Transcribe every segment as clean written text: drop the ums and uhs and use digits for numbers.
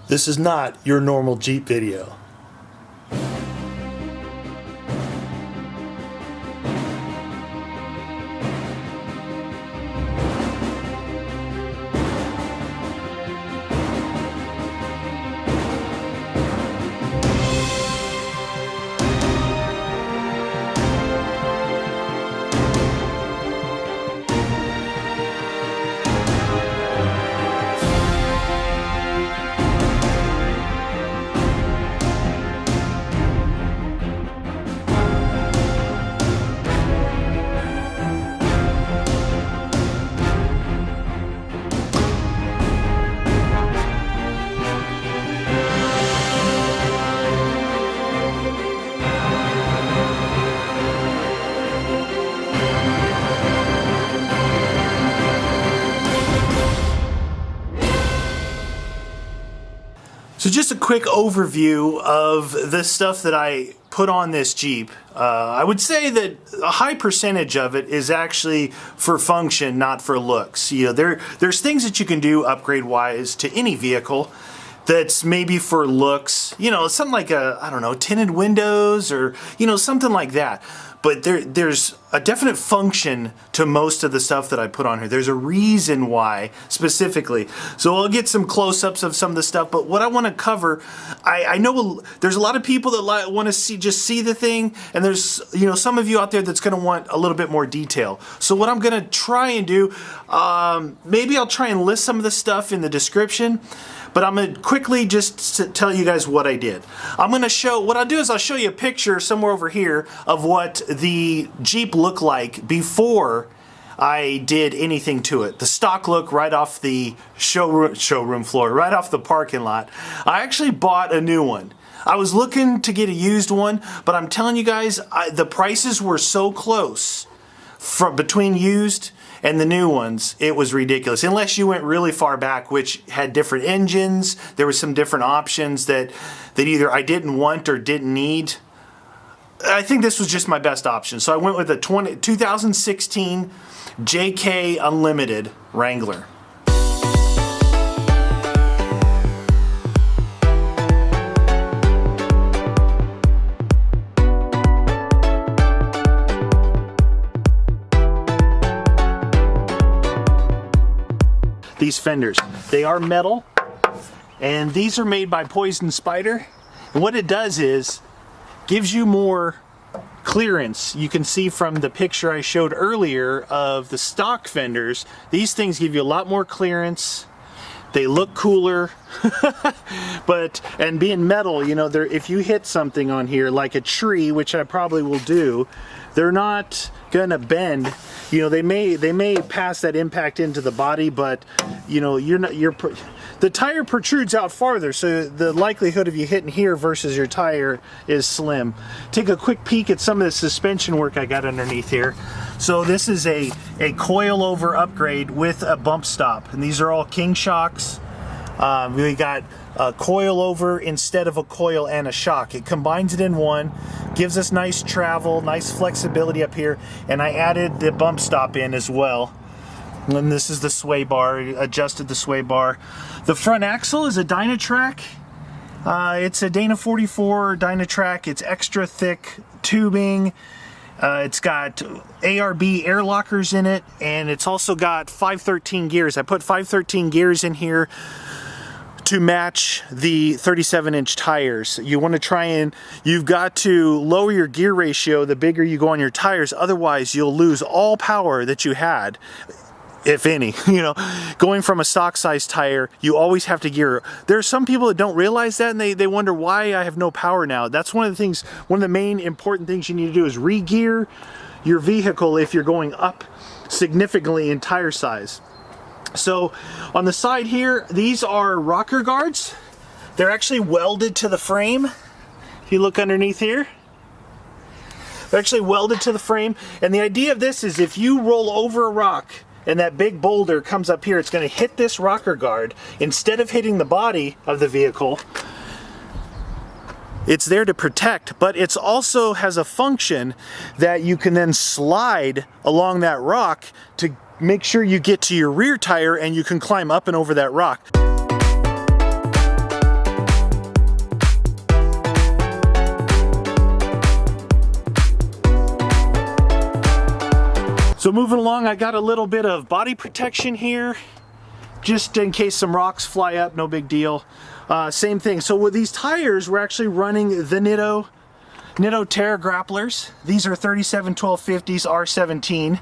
This is not your normal Jeep video. So just a quick overview of the stuff that I put on this Jeep. I would say that a high percentage of it is actually for function, not for looks. You know, there's things that you can do upgrade-wise to any vehicle that's maybe for looks, you know, something like I don't know, tinted windows or, you know, something like that. But there's a definite function to most of the stuff that I put on here. There's a reason why specifically. So I'll get some close-ups of some of the stuff, but what I want to cover, I know there's a lot of people that want to just see the thing, and there's, you know, some of you out there that's going to want a little bit more detail. So what I'm going to try and do, maybe I'll try and list some of the stuff in the description, but I'm going to quickly just tell you guys what I did. I'm going to show, what I'll do is I'll show you a picture somewhere over here of what the Jeep looked like before I did anything to it. The stock look right off the showroom floor, right off the parking lot. I actually bought a new one. I was looking to get a used one, but I'm telling you guys, the prices were so close between used and the new ones, it was ridiculous. Unless you went really far back, which had different engines, there were some different options that either I didn't want or didn't need. I think this was just my best option. So I went with a 2016 JK Unlimited Wrangler. These fenders, they are metal, and these are made by Poison Spider, and what it does is gives you more clearance. You can see from the picture I showed earlier of the stock fenders, these things give you a lot more clearance. They look cooler, and being metal, you know, if you hit something on here like a tree, which I probably will do, they're not gonna bend. You know, they may pass that impact into the body, but you know, the tire protrudes out farther, so the likelihood of you hitting here versus your tire is slim. Take a quick peek at some of the suspension work I got underneath here. So this is a coil-over upgrade with a bump stop, and these are all King shocks. We got a coil-over instead of a coil and a shock. It combines it in one, gives us nice travel, nice flexibility up here, and I added the bump stop in as well. And this is the sway bar, adjusted the sway bar. The front axle is a Dynatrac. It's a Dana 44 Dynatrac. It's extra thick tubing. It's got ARB air lockers in it, and it's also got 513 gears. I put 513 gears in here to match the 37-inch tires. You want to try and, you've got to lower your gear ratio the bigger you go on your tires, otherwise you'll lose all power that you had, if any. You know, going from a stock size tire, you always have to gear. There are some people that don't realize that, and they wonder why I have no power now. That's one of the things, one of the main important things you need to do is re-gear your vehicle if you're going up significantly in tire size. So on the side here, these are rocker guards. They're actually welded to the frame. If you look underneath here, they're actually welded to the frame. And the idea of this is if you roll over a rock and that big boulder comes up here, it's going to hit this rocker guard. Instead of hitting the body of the vehicle, it's there to protect, but it also has a function that you can then slide along that rock to make sure you get to your rear tire and you can climb up and over that rock. So moving along, I got a little bit of body protection here, just in case some rocks fly up, no big deal. Same thing. So with these tires, we're actually running the Nitto Terra Grapplers. These are 37-1250s R17.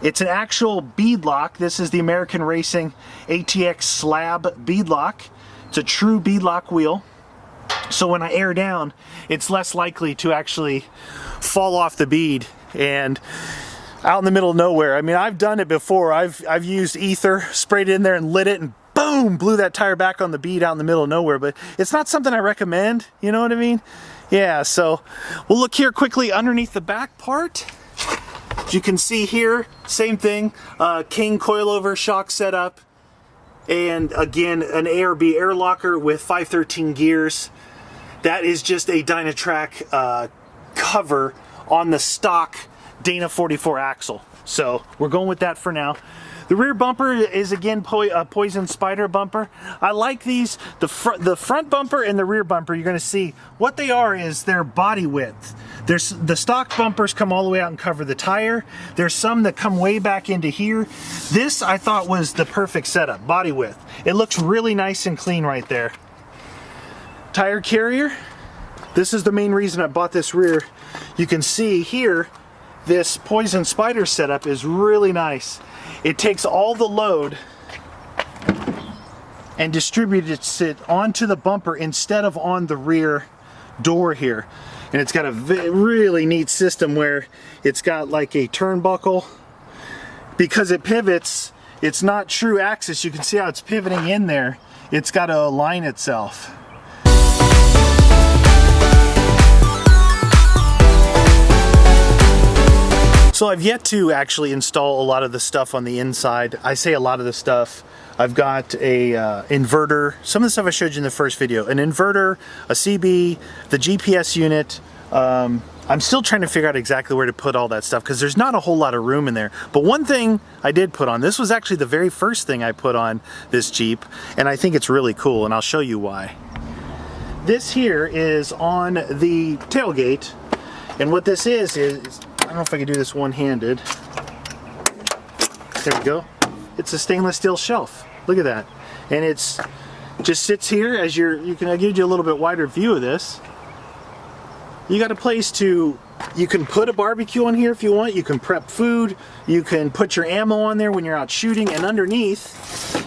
It's an actual beadlock. This is the American Racing ATX Slab beadlock. It's a true beadlock wheel. So when I air down, it's less likely to actually fall off the bead and out in the middle of nowhere. I mean, I've done it before. I've used ether, sprayed it in there and lit it, and boom, blew that tire back on the bead out in the middle of nowhere. But it's not something I recommend, you know what I mean? Yeah, so we'll look here quickly underneath the back part. As you can see here, same thing, King coilover shock setup, and again, an ARB air locker with 513 gears. That is just a Dynatrac cover on the stock Dana 44 axle. So we're going with that for now. The rear bumper is again a Poison Spider bumper. I like these. The front bumper and the rear bumper, you're going to see what they are is their body width. There's the stock bumpers come all the way out and cover the tire. There's some that come way back into here. This I thought was the perfect setup, body width. It looks really nice and clean right there. Tire carrier. This is the main reason I bought this rear. You can see here, this Poison Spider setup is really nice. It takes all the load and distributes it onto the bumper instead of on the rear door here. And it's got a really neat system where it's got like a turnbuckle. Because it pivots, it's not true axis. You can see how it's pivoting in there. It's got to align itself. So I've yet to actually install a lot of the stuff on the inside. I say a lot of the stuff. I've got a inverter, some of the stuff I showed you in the first video, an inverter, a CB, the GPS unit. I'm still trying to figure out exactly where to put all that stuff because there's not a whole lot of room in there. But one thing I did put on, this was actually the very first thing I put on this Jeep, and I think it's really cool, and I'll show you why. This here is on the tailgate, and what this is I don't know if I can do this one-handed. There we go. It's a stainless steel shelf. Look at that. And it's just sits here as I give you a little bit wider view of this. You got a place you can put a barbecue on here if you want. You can prep food. You can put your ammo on there when you're out shooting. And underneath,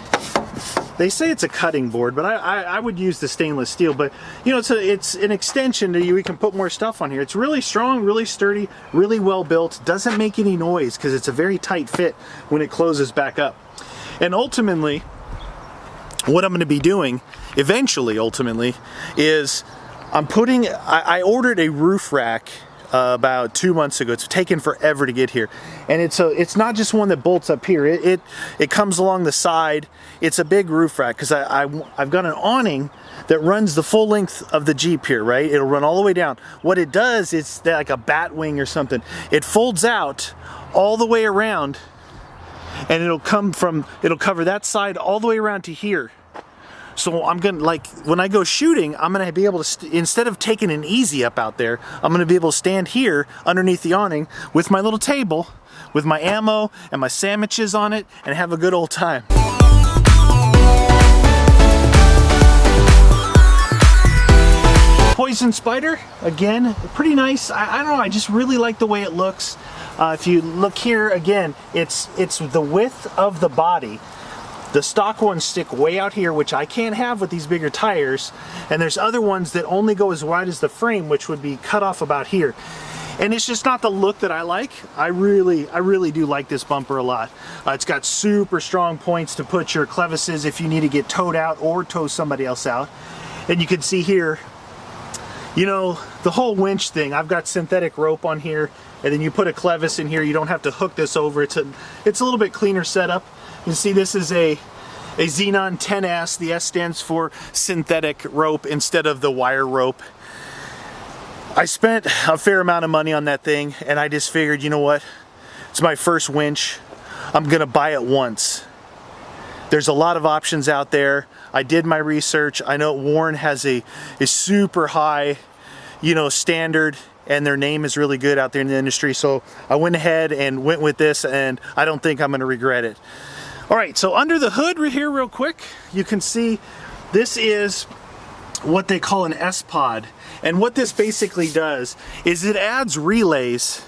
they say it's a cutting board, but I would use the stainless steel. But you know, it's an extension to you. We can put more stuff on here. It's really strong, really sturdy, really well built. Doesn't make any noise because it's a very tight fit when it closes back up. And ultimately, what I'm going to be doing eventually, is I ordered a roof rack about 2 months ago. It's taken forever to get here, and it's not just one that bolts up here. It comes along the side. It's a big roof rack because I've got an awning that runs the full length of the Jeep here, right? It'll run all the way down. What it does is like a bat wing or something. It folds out all the way around, and it'll cover that side all the way around to here. So I'm gonna, like, when I go shooting, I'm gonna be able to, instead of taking an Eezi up out there, I'm gonna be able to stand here underneath the awning with my little table, with my ammo and my sandwiches on it, and have a good old time. Poison Spider, again, pretty nice. I don't know, I just really like the way it looks. If you look here, again, it's the width of the body. The stock ones stick way out here, which I can't have with these bigger tires. And there's other ones that only go as wide as the frame, which would be cut off about here. And it's just not the look that I like. I really do like this bumper a lot. It's got super strong points to put your clevises if you need to get towed out or tow somebody else out. And you can see here, you know, the whole winch thing. I've got synthetic rope on here, and then you put a clevis in here. You don't have to hook this over. It's a little bit cleaner setup. You can see this is a Xenon 10S. The S stands for synthetic rope instead of the wire rope. I spent a fair amount of money on that thing, and I just figured, you know what? It's my first winch. I'm gonna buy it once. There's a lot of options out there. I did my research. I know Warren has a super high, you know, standard, and their name is really good out there in the industry. So I went ahead and went with this, and I don't think I'm going to regret it. All right, so under the hood right here real quick, you can see this is what they call an sPOD. And what this basically does is it adds relays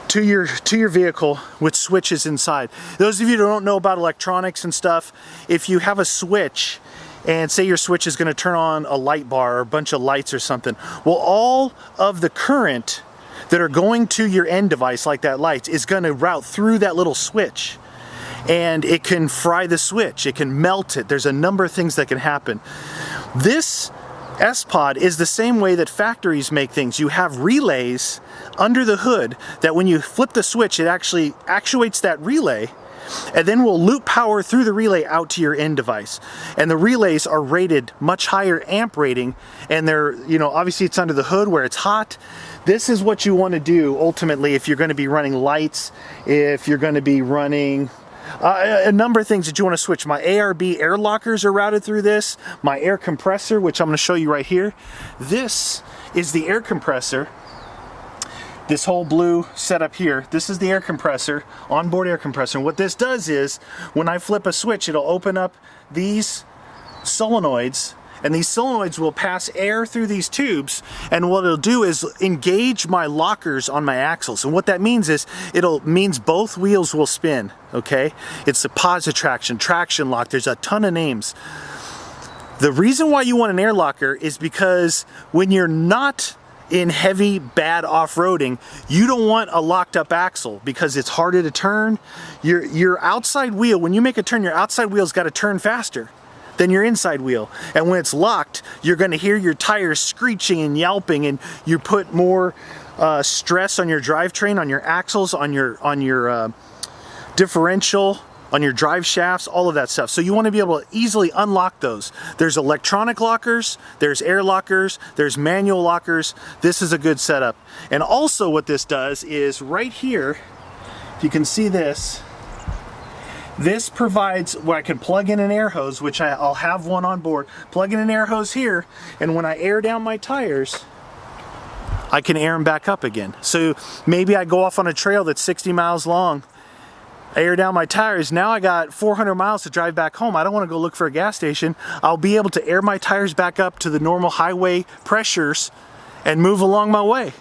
to your vehicle with switches inside. Those of you who don't know about electronics and stuff, if you have a switch and say your switch is going to turn on a light bar or a bunch of lights or something, well, all of the current that are going to your end device, like that light, is going to route through that little switch. And it can fry the switch, it can melt it. There's a number of things that can happen. This sPOD is the same way that factories make things. You have relays under the hood that when you flip the switch, it actually actuates that relay, and then will loop power through the relay out to your end device. And the relays are rated much higher amp rating, and they're, you know, obviously it's under the hood where it's hot. This is what you want to do ultimately if you're going to be running lights, if you're going to be running a number of things that you want to switch. My ARB air lockers are routed through this. My air compressor, which I'm going to show you right here. This is the air compressor. This whole blue setup here, this is the air compressor, onboard air compressor. And what this does is, when I flip a switch, it'll open up these solenoids, and these solenoids will pass air through these tubes, and what it'll do is engage my lockers on my axles. And what that means is, means both wheels will spin, okay? It's a positive traction lock, there's a ton of names. The reason why you want an air locker is because when you're not in heavy, bad off-roading, you don't want a locked up axle because it's harder to turn. Your outside wheel, when you make a turn, your outside wheel's got to turn faster than your inside wheel. And when it's locked, you're going to hear your tires screeching and yelping, and you put more stress on your drivetrain, on your axles, on your differential, on your drive shafts, all of that stuff. So you want to be able to easily unlock those. There's electronic lockers, there's air lockers, there's manual lockers. This is a good setup. And also what this does is right here, if you can see this, this provides where I can plug in an air hose, which I'll have one on board, plug in an air hose here, and when I air down my tires, I can air them back up again. So maybe I go off on a trail that's 60 miles long, air down my tires, now I got 400 miles to drive back home. I don't want to go look for a gas station. I'll be able to air my tires back up to the normal highway pressures and move along my way.